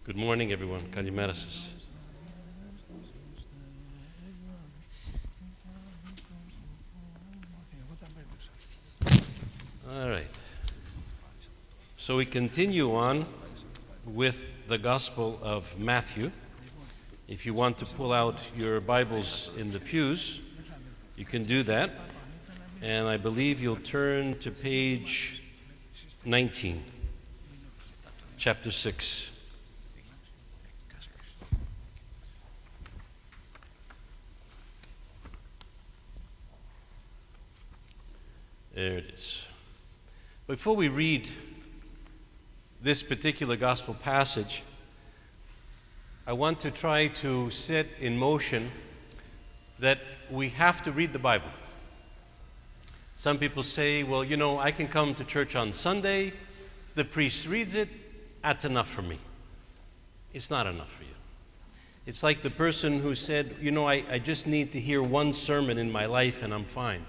Good morning, everyone. Kalimera σας. All right. So we continue on with the Gospel of Matthew. If you want to pull out your Bibles in the pews, you can do that. And I believe you'll turn to page 19, chapter 6. There it is. Before we read this particular gospel passage, I want to try to set in motion that we have to read the Bible. Some people say, well, I can come to church on Sunday, the priest reads it, that's enough for me. It's not enough for you. It's like the person who said, I just need to hear one sermon in my life and I'm fine.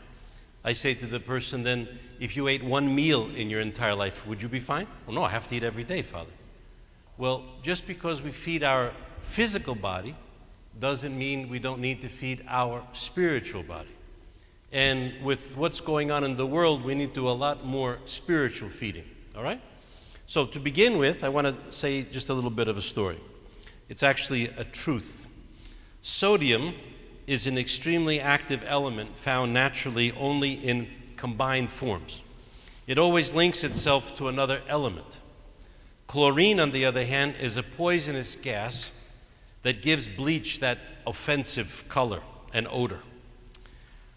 I say to the person then, if you ate one meal in your entire life, would you be fine? Well, no, I have to eat every day, Father. Well, just because we feed our physical body doesn't mean we don't need to feed our spiritual body. And with what's going on in the world, we need to do a lot more spiritual feeding, all right? So to begin with, I want to say just a little bit of a story. It's actually a truth. Sodium is an extremely active element found naturally only in combined forms. It always links itself to another element. Chlorine, on the other hand, is a poisonous gas that gives bleach that offensive color and odor.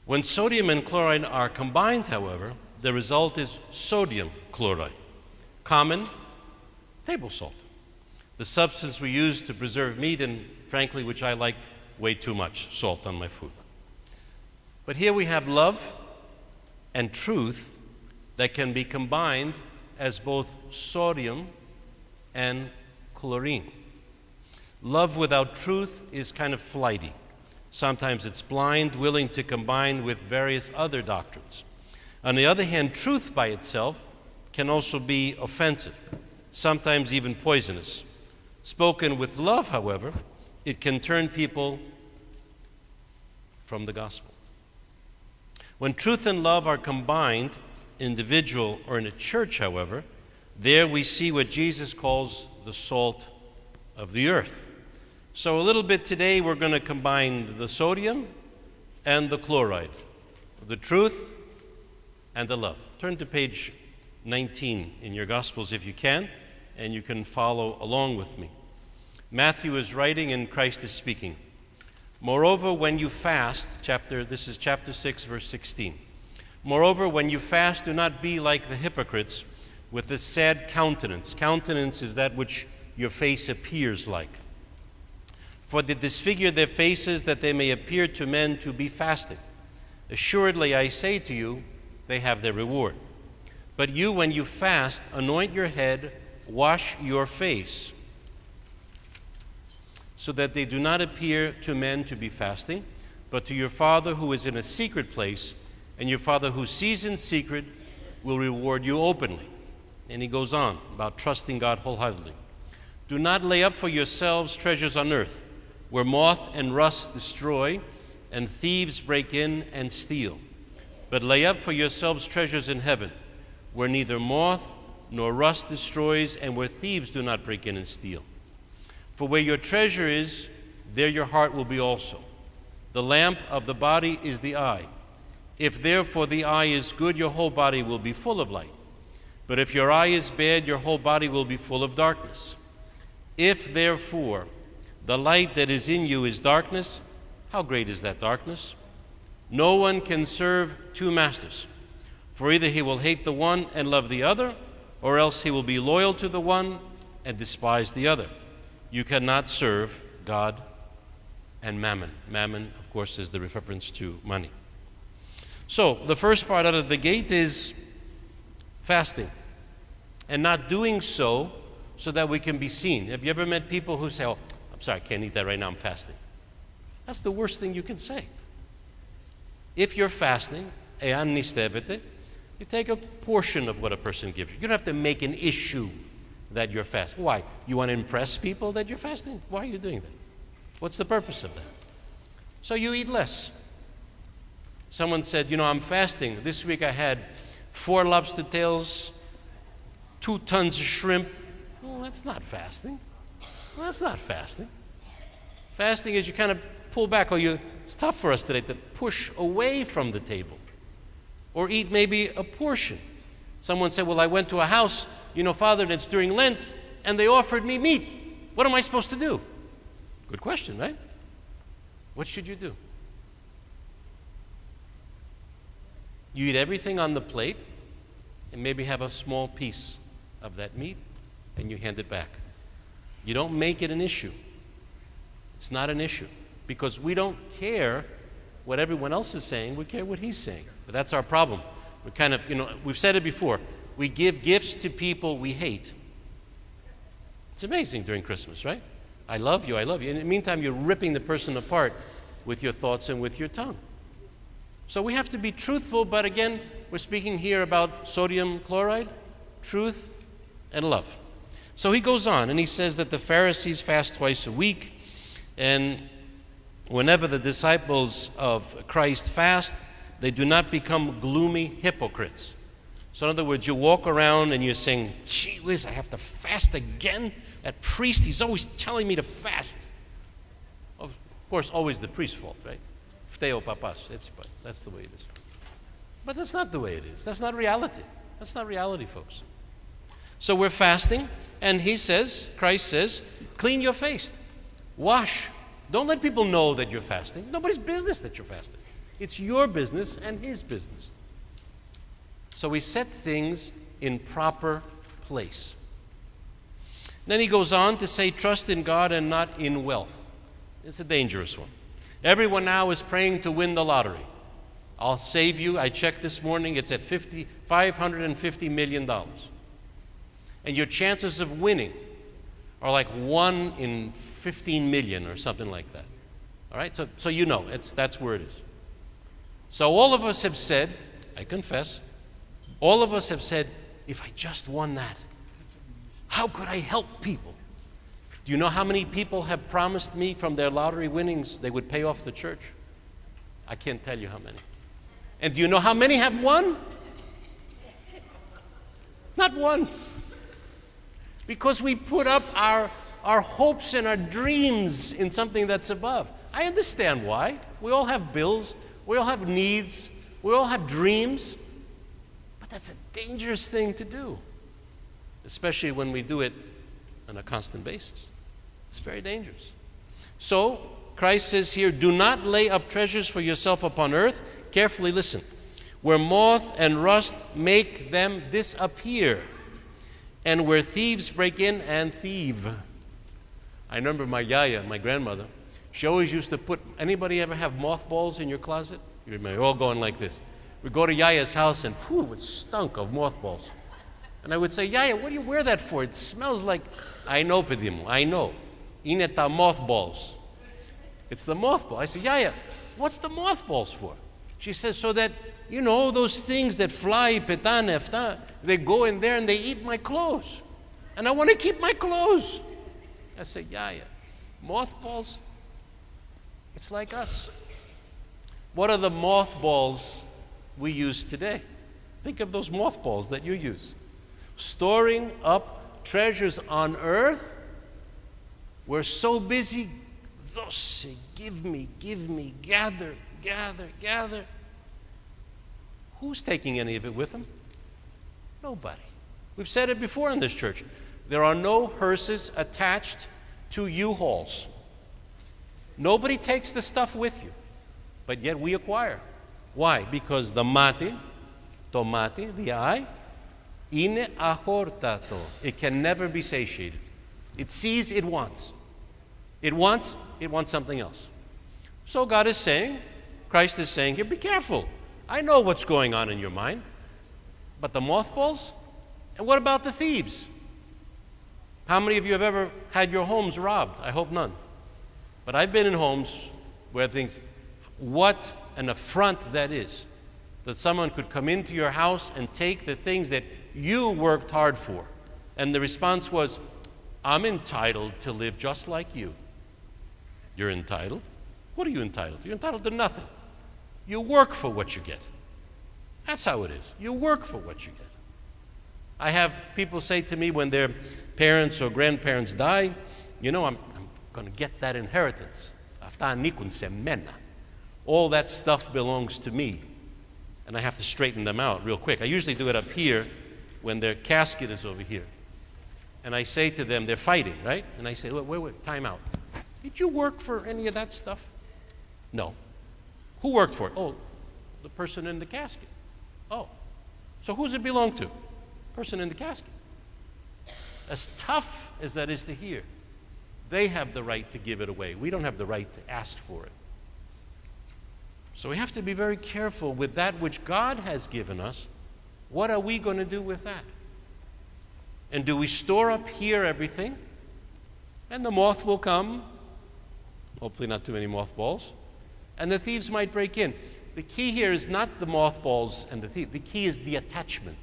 When sodium and chloride are combined, however, the result is sodium chloride, common table salt, the substance we use to preserve meat and, frankly, which I like way too much salt on my food. But here we have love and truth that can be combined as both sodium and chlorine. Love without truth is kind of flighty. Sometimes it's blind, willing to combine with various other doctrines. On the other hand, truth by itself can also be offensive, sometimes even poisonous. Spoken with love, however, it can turn people from the gospel. When truth and love are combined, individual or in a church, however, there we see what Jesus calls the salt of the earth. So a little bit today we're going to combine the sodium and the chloride, the truth and the love. Turn to page 19 in your Gospels if you can, and you can follow along with me. Matthew is writing and Christ is speaking. Moreover, when you fast, this is chapter 6, verse 16. Moreover, when you fast, do not be like the hypocrites with a sad countenance. Countenance is that which your face appears like. For they disfigure their faces that they may appear to men to be fasting. Assuredly, I say to you, they have their reward. But you, when you fast, anoint your head, wash your face, so that they do not appear to men to be fasting, but to your Father who is in a secret place, and your Father who sees in secret will reward you openly. And he goes on about trusting God wholeheartedly. Do not lay up for yourselves treasures on earth, where moth and rust destroy, and thieves break in and steal. But lay up for yourselves treasures in heaven, where neither moth nor rust destroys, and where thieves do not break in and steal. For where your treasure is, there your heart will be also. The lamp of the body is the eye. If therefore the eye is good, your whole body will be full of light. But if your eye is bad, your whole body will be full of darkness. If therefore the light that is in you is darkness, how great is that darkness? No one can serve two masters, for either he will hate the one and love the other, or else he will be loyal to the one and despise the other. You cannot serve God and Mammon. Mammon, of course, is the reference to money. So, the first part out of the gate is fasting, and not doing so that we can be seen. Have you ever met people who say, oh, I'm sorry, I can't eat that right now, I'm fasting? That's the worst thing you can say. If you're fasting, you take a portion of what a person gives you. You don't have to make an issue that you're fasting. Why? You want to impress people that you're fasting? Why are you doing that? What's the purpose of that? So you eat less. Someone said, I'm fasting. This week I had 4 lobster tails, 2 tons of shrimp. Well, that's not fasting. That's not fasting. Fasting is you kind of pull back, it's tough for us today to push away from the table or eat maybe a portion. Someone said, well, I went to a house, Father, and it's during Lent, and they offered me meat. What am I supposed to do? Good question, right? What should you do? You eat everything on the plate and maybe have a small piece of that meat and you hand it back. You don't make it an issue. It's not an issue because we don't care what everyone else is saying. We care what he's saying. But that's our problem. We kind of, we've said it before. We give gifts to people we hate. It's amazing during Christmas, right? I love you, I love you. In the meantime, you're ripping the person apart with your thoughts and with your tongue. So we have to be truthful, but again, we're speaking here about sodium chloride, truth and love. So he goes on and he says that the Pharisees fast twice a week, and whenever the disciples of Christ fast, they do not become gloomy hypocrites. So in other words, you walk around and you're saying, gee whiz, I have to fast again? That priest, he's always telling me to fast. Of course, always the priest's fault, right? Fteo papas, that's the way it is. But that's not the way it is. That's not reality. That's not reality, folks. So we're fasting, and Christ says, clean your face. Wash. Don't let people know that you're fasting. It's nobody's business that you're fasting. It's your business and his business. So we set things in proper place. Then he goes on to say, trust in God and not in wealth. It's a dangerous one. Everyone now is praying to win the lottery. I'll save you. I checked this morning. It's at $550 million. And your chances of winning are like 1 in 15 million or something like that. All right? So that's where it is. So all of us have said, I confess, all of us have said, if I just won that, how could I help people? Do you know how many people have promised me from their lottery winnings they would pay off the church? I can't tell you how many. And do you know how many have won? Not one. Because we put up our hopes and our dreams in something that's above. I understand why. We all have bills. We all have needs. We all have dreams. But that's a dangerous thing to do, especially when we do it on a constant basis. It's very dangerous. So Christ says here, do not lay up treasures for yourself upon earth. Carefully listen. Where moth and rust make them disappear, and where thieves break in and thieve. I remember my yaya, my grandmother, she always used to put, anybody ever have mothballs in your closet? You remember, you're all going like this. We'd go to yaya's house and it stunk of mothballs. And I would say, Yaya, what do you wear that for? It smells like, I know, Pedimo, I know. Ineta mothballs. It's the mothball. I said, Yaya, what's the mothballs for? She says, so that, those things that fly, petana, they go in there and they eat my clothes. And I want to keep my clothes. I said, Yaya, mothballs? It's like us. What are the mothballs we use today? Think of those mothballs that you use. Storing up treasures on earth. We're so busy, give me, gather. Who's taking any of it with them? Nobody. We've said it before in this church. There are no hearses attached to U-Hauls. Nobody takes the stuff with you, but yet we acquire. Why? Because the tomate, the eye, ine ahortato. It can never be satiated. It sees, it wants. It wants something else. So God is saying, Christ is saying here, be careful. I know what's going on in your mind. But the mothballs? And what about the thieves? How many of you have ever had your homes robbed? I hope none. But I've been in homes where what an affront that is. That someone could come into your house and take the things that you worked hard for. And the response was, I'm entitled to live just like you. You're entitled? What are you entitled to? You're entitled to nothing. You work for what you get. That's how it is. You work for what you get. I have people say to me when their parents or grandparents die, I'm going to get that inheritance. All that stuff belongs to me. And I have to straighten them out real quick. I usually do it up here when their casket is over here. And I say to them, they're fighting, right? And I say, wait, time out. Did you work for any of that stuff? No. Who worked for it? Oh, the person in the casket. Oh. So who's it belong to? Person in the casket. As tough as that is to hear, they have the right to give it away. We don't have the right to ask for it. So we have to be very careful with that which God has given us. What are we going to do with that? And do we store up here everything? And the moth will come, hopefully not too many mothballs, and the thieves might break in. The key here is not the mothballs and the thief. The key is the attachment.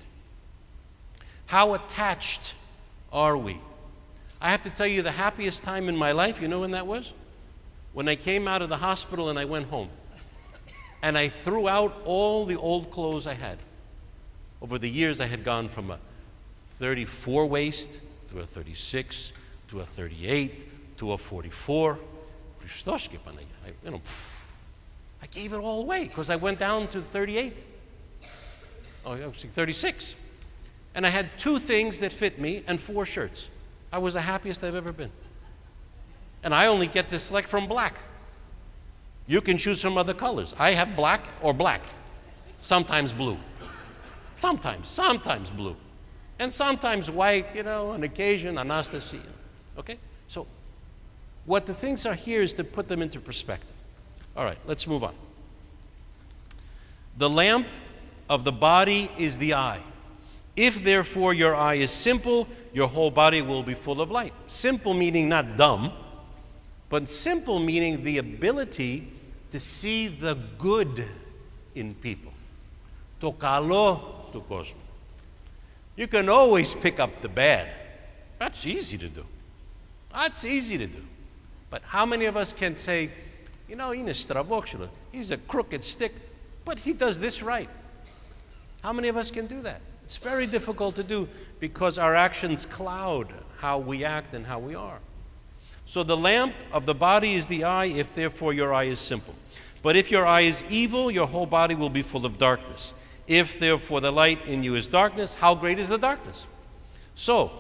How attached are we? I have to tell you the happiest time in my life, you know when that was? When I came out of the hospital and I went home. And I threw out all the old clothes I had. Over the years I had gone from a 34 waist to a 36 to a 38 to a 44. I gave it all away because I went down to 38. Oh, actually 36. And I had 2 things that fit me and 4 shirts. I was the happiest I've ever been. And I only get to select from black. You can choose from other colors. I have black or black. Sometimes blue. Sometimes blue. And sometimes white, on occasion, Anastasia. Okay? So, what the things are here is to put them into perspective. All right, let's move on. The lamp of the body is the eye. If therefore your eye is simple, your whole body will be full of light. Simple meaning not dumb, but simple meaning the ability to see the good in people. To kalo to cosmo. You can always pick up the bad. That's easy to do. But how many of us can say, he's a crooked stick, but he does this right? How many of us can do that? It's very difficult to do because our actions cloud how we act and how we are. So the lamp of the body is the eye, if therefore your eye is simple. But if your eye is evil, your whole body will be full of darkness. If therefore the light in you is darkness, how great is the darkness? So,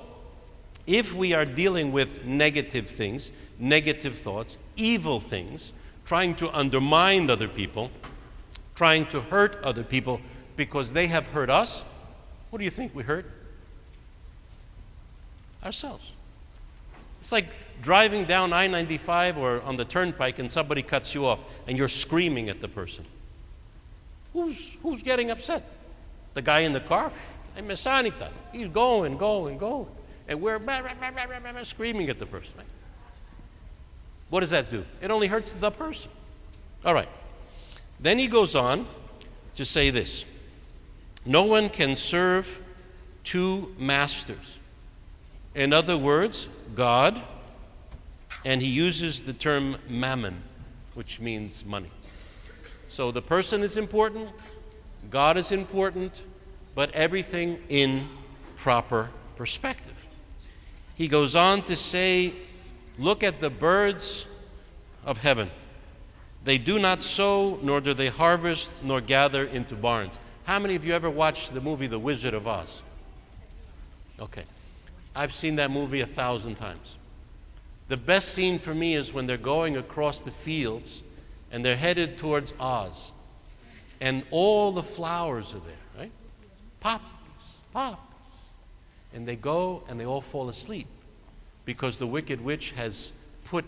if we are dealing with negative things, negative thoughts, evil things, trying to undermine other people, trying to hurt other people because they have hurt us, what do you think we hurt? Ourselves. It's like driving down I-95 or on the turnpike and somebody cuts you off and you're screaming at the person. Who's getting upset? The guy in the car? He's going. And we're screaming at the person. Right? What does that do? It only hurts the person. All right. Then he goes on to say this. No one can serve 2 masters. In other words, God, and he uses the term Mammon, which means money. So the person is important, God is important, but everything in proper perspective. He goes on to say, look at the birds of heaven. They do not sow, nor do they harvest, nor gather into barns. How many of you ever watched the movie The Wizard of Oz? Okay. I've seen that movie 1,000 times. The best scene for me is when they're going across the fields and they're headed towards Oz. And all the flowers are there, right? Poppies. And they go and they all fall asleep because the Wicked Witch has put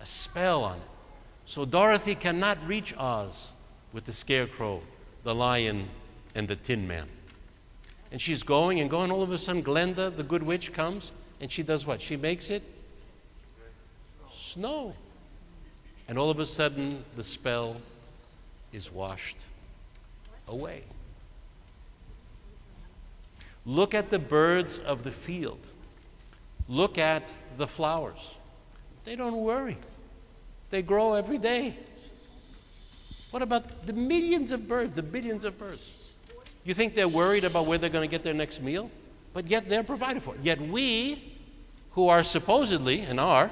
a spell on it. So Dorothy cannot reach Oz with the Scarecrow, the Lion, and the Tin Man. And she's going and going. All of a sudden, Glenda, the good witch, comes, and she does what? She makes it snow. And all of a sudden, the spell is washed away. Look at the birds of the field. Look at the flowers. They don't worry. They grow every day. What about the millions of birds, the billions of birds? You think they're worried about where they're going to get their next meal? But yet they're provided for. Yet we, who are supposedly, and are,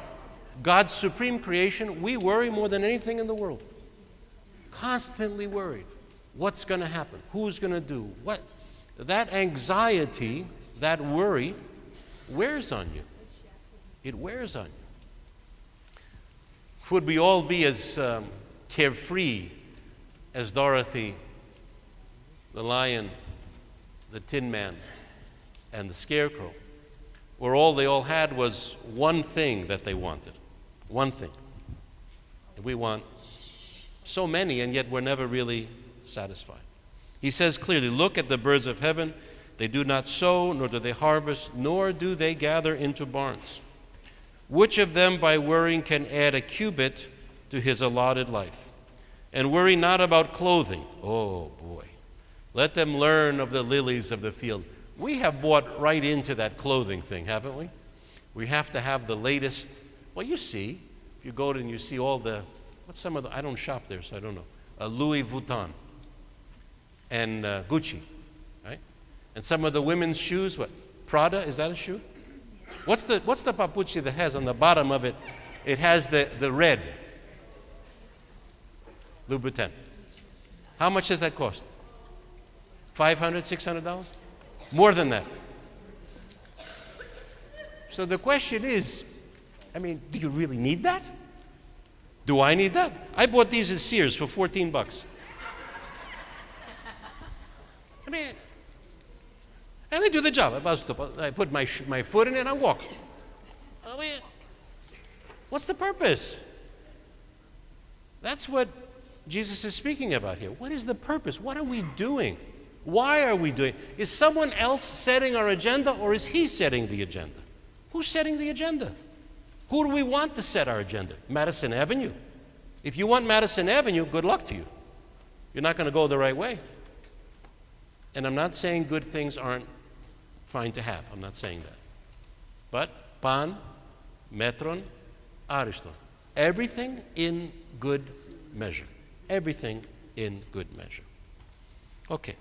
God's supreme creation, we worry more than anything in the world. Constantly worried. What's going to happen? Who's going to do what? That anxiety, that worry, wears on you. It wears on you. Would we all be as carefree as Dorothy, the lion, the Tin Man, and the Scarecrow, where all they all had was one thing that they wanted? One thing. And we want so many, and yet we're never really satisfied. He says clearly, look at the birds of heaven. They do not sow, nor do they harvest, nor do they gather into barns. Which of them by worrying can add a cubit to his allotted life? And worry not about clothing. Oh boy. Let them learn of the lilies of the field. We have bought right into that clothing thing, haven't we? We have to have the latest. Well, you see, if you go to and you see all the, what's some of the, I don't shop there, so I don't know. Louis Vuitton and Gucci, right? And some of the women's shoes, what? Prada, is that a shoe? What's the papuchi that has on the bottom of it? It has the red. Louboutin. How much does that cost? $500, $600? More than that. So the question is, I mean, do you really need that? Do I need that? I bought these at Sears for $14. I mean, and they do the job. I put my foot in it and I walk. I mean, what's the purpose? That's what Jesus is speaking about here. What is the purpose? What are we doing? Why are we doing it? Is someone else setting our agenda, or is he setting the agenda? Who's setting the agenda? Who do we want to set our agenda? Madison Avenue. If you want Madison Avenue, good luck to you. You're not going to go the right way. And I'm not saying good things aren't fine to have. I'm not saying that. But pan, metron, ariston. Everything in good measure. Everything in good measure. Okay.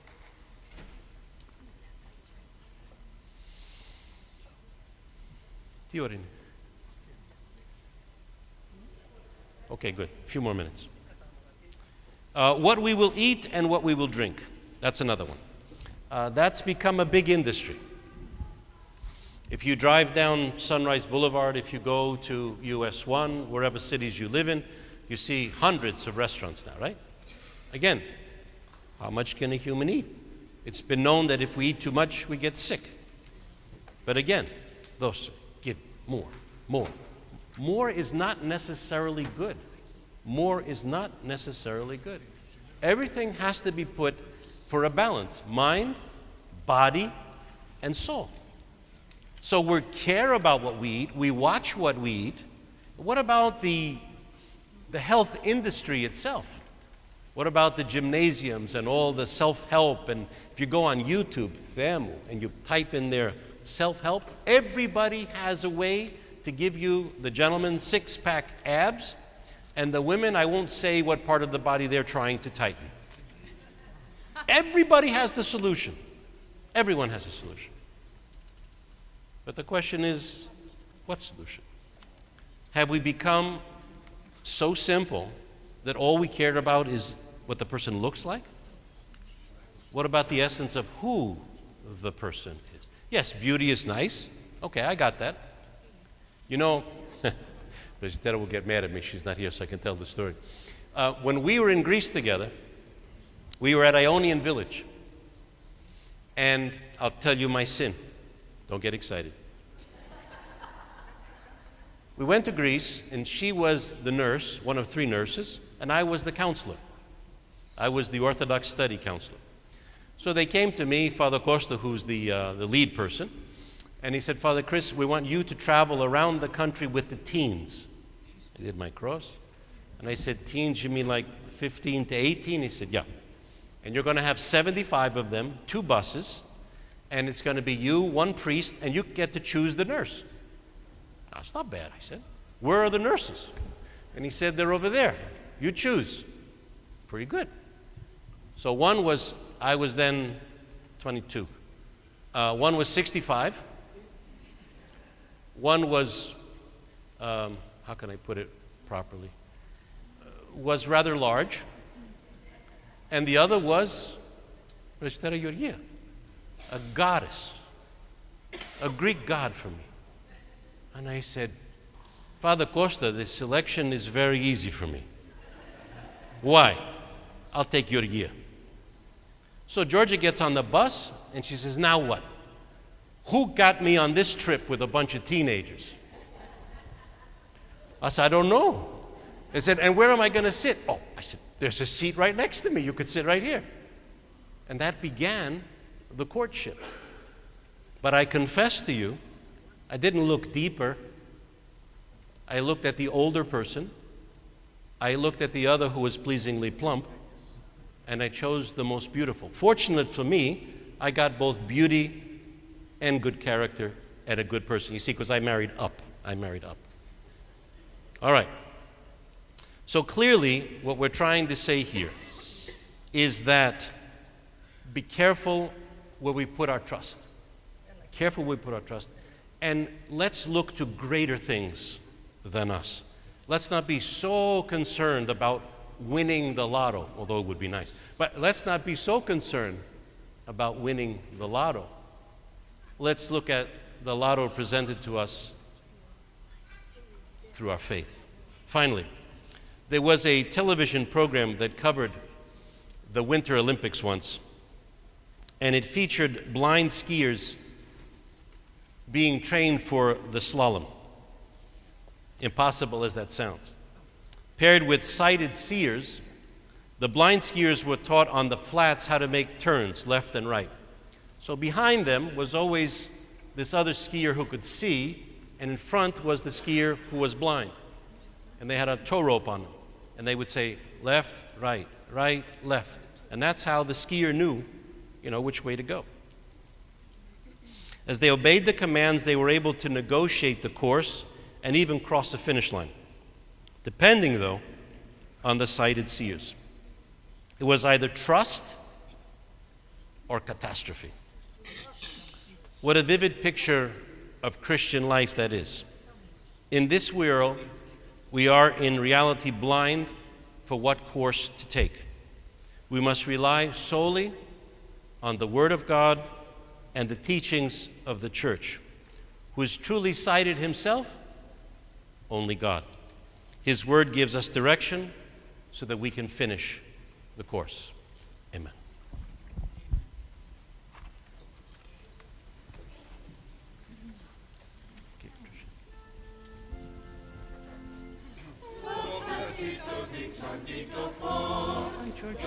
Theorin. Okay, good. A few more minutes. What we will eat and what we will drink. That's another one. That's become a big industry. If you drive down Sunrise Boulevard, if you go to US 1, wherever cities you live in, you see hundreds of restaurants now, right? Again, how much can a human eat? It's been known that if we eat too much, we get sick. But again, those give more, more. More is not necessarily good. More is not necessarily good. Everything has to be put for a balance. Mind, body, and soul. So we care about what we eat. We watch what we eat. What about the health industry itself? What about the gymnasiums and all the self-help? And if you go on YouTube, them, and you type in there self-help, everybody has a way to give you, the gentlemen, six-pack abs, and the women, I won't say what part of the body they're trying to tighten. Everybody has the solution. Everyone has a solution. But the question is, what solution? Have we become so simple that all we cared about is what the person looks like? What about the essence of who the person is? Yes, beauty is nice. Okay, I got that. You know, Vegetera will get mad at me. She's not here, so I can tell the story. When we were in Greece together, we were at Ionian Village. And I'll tell you my sin. Don't get excited. We went to Greece, and she was the nurse, one of 3 nurses, and I was the counselor. I was the Orthodox study counselor. So they came to me, Father Costa, who's the lead person, and he said, Father Chris, we want you to travel around the country with the teens. I did my cross, and I said, teens, you mean like 15 to 18? He said, yeah. And you're going to have 75 of them, 2 buses, and it's going to be you, 1 priest, and you get to choose the nurse. That's not bad, I said. Where are the nurses? And he said, they're over there. You choose. Pretty good. So I was then 22. One was 65. One was, how can I put it properly? Was rather large. And the other was, a goddess, a Greek god for me. And I said, Father Costa, the selection is very easy for me. Why? I'll take your year. So Georgia gets on the bus and she says, now what? Who got me on this trip with a bunch of teenagers? I said, I don't know. I said, and where am I going to sit? Oh, I said, there's a seat right next to me. You could sit right here. And that began the courtship. But I confess to you, I didn't look deeper. I looked at the older person. I looked at the other who was pleasingly plump. And I chose the most beautiful. Fortunate for me, I got both beauty and good character and a good person. You see, because I married up. All right. So clearly, what we're trying to say here is that be careful where we put our trust. Careful where we put our trust. And let's look to greater things than us. Let's not be so concerned about winning the lotto, although it would be nice. But let's not be so concerned about winning the lotto. Let's look at the lotto presented to us through our faith. Finally, there was a television program that covered the Winter Olympics once, and it featured blind skiers being trained for the slalom, impossible as that sounds. Paired with sighted skiers, the blind skiers were taught on the flats how to make turns left and right. So behind them was always this other skier who could see, and in front was the skier who was blind. And they had a tow rope on them. And they would say, left, right, left. And that's how the skier knew, which way to go. As they obeyed the commands, they were able to negotiate the course and even cross the finish line, depending, though, on the sighted seers. It was either trust or catastrophe. What a vivid picture of Christian life that is. In this world, we are in reality blind for what course to take. We must rely solely on the Word of God and the teachings of the church. Who is truly sighted himself? Only God. His Word gives us direction so that we can finish the course. Amen. Hi, George.